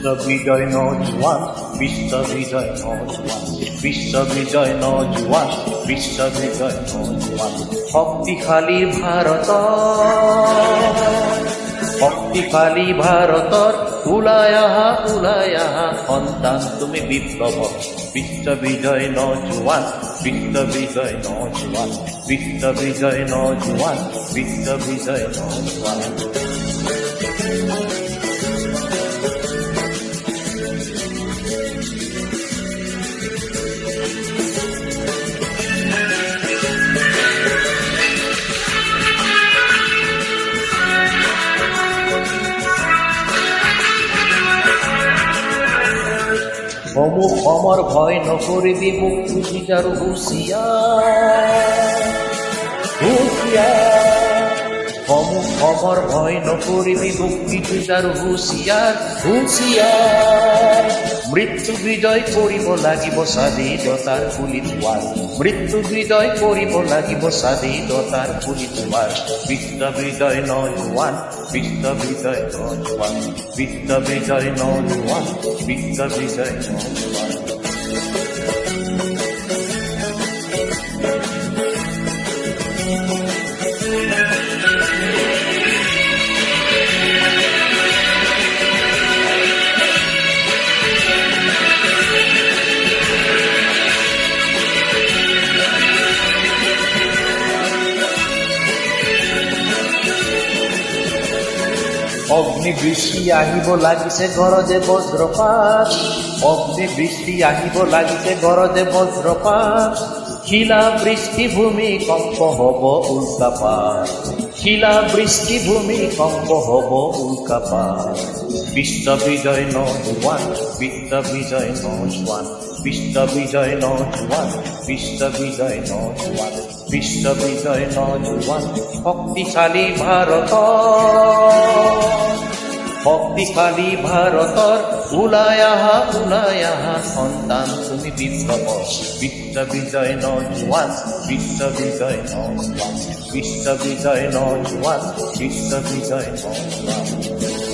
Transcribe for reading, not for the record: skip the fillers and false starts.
বিশ্ববিজয় নৌজওয়ান, বিশ্ববিজয় নৌজওয়ান, বিশ্ববিজয় নৌজওয়ান, বিশ্ববিজয় নৌজওয়ান। শক্তিশালী ভাৰত, শক্তিশালী ভাৰতৰ ওলাই আহা সন্তান তুমি বিপ্লৱ। বিশ্ববিজয় নৌজওয়ান, বিশ্ববিজয় নৌজওয়ান, বিশ্ববিজয় নৌজওয়ান, বিশ্ববিজয় নৌজওয়ান। সমূহ সমৰ ভয় নকৰিবি, মুক্তি যুঁজাৰ হুঁচিয়াৰ, হুঁচিয়াৰ। সমূহ সমৰ ভয় নকৰিবি, মুক্তি যুঁজাৰ হুঁচিয়াৰ, হুঁচিয়াৰ। মৃত্যু বিজয় কৰিব লাগিব স্বাধীনতাৰ পুলি দুৱাৰ, মৃত্যু বিজয় কৰিব লাগিব স্বাধীনতাৰ পুলি দুৱাৰ। বিশ্ববিজয় নৌজওয়ান, বিশ্ববিজয় নৌজওয়ান, বিশ্ববিজয় নৌজওয়ান, বিশ্ববিজয় নৌজওয়ান। অগ্নি বৃষ্টি আহিব লাগিছে গৰজে বজ্ৰপাত, অগ্নি বৃষ্টি আহিব লাগিছে গৰজে বজ্ৰপাত। শিলা বৃষ্টি ভূমিকম্প হব উল্কাপাত, শিলা বৃষ্টি ভূমিকম্প হব উল্কাপাত। বিশ্ববিজয় নৌজওয়ান, বিশ্ববিজয় নৌজওয়ান, বিশ্ববিজয় নৌজওয়ান, বিশ্ববিজয় নৌজওয়ান, বিশ্ববিজয় নৌজওয়ান। শক্তিশালী ভাৰত, শক্তিশালী ভাৰতৰ ওলাই আহা সন্তান তুমি বিপ্লৱ। বিশ্ববিজয় নৌজওয়ান, বিশ্ববিজয় নৌজওয়ান, বিশ্ববিজয় নৌজওয়ান, বিশ্ববিজয় নৌজওয়ান।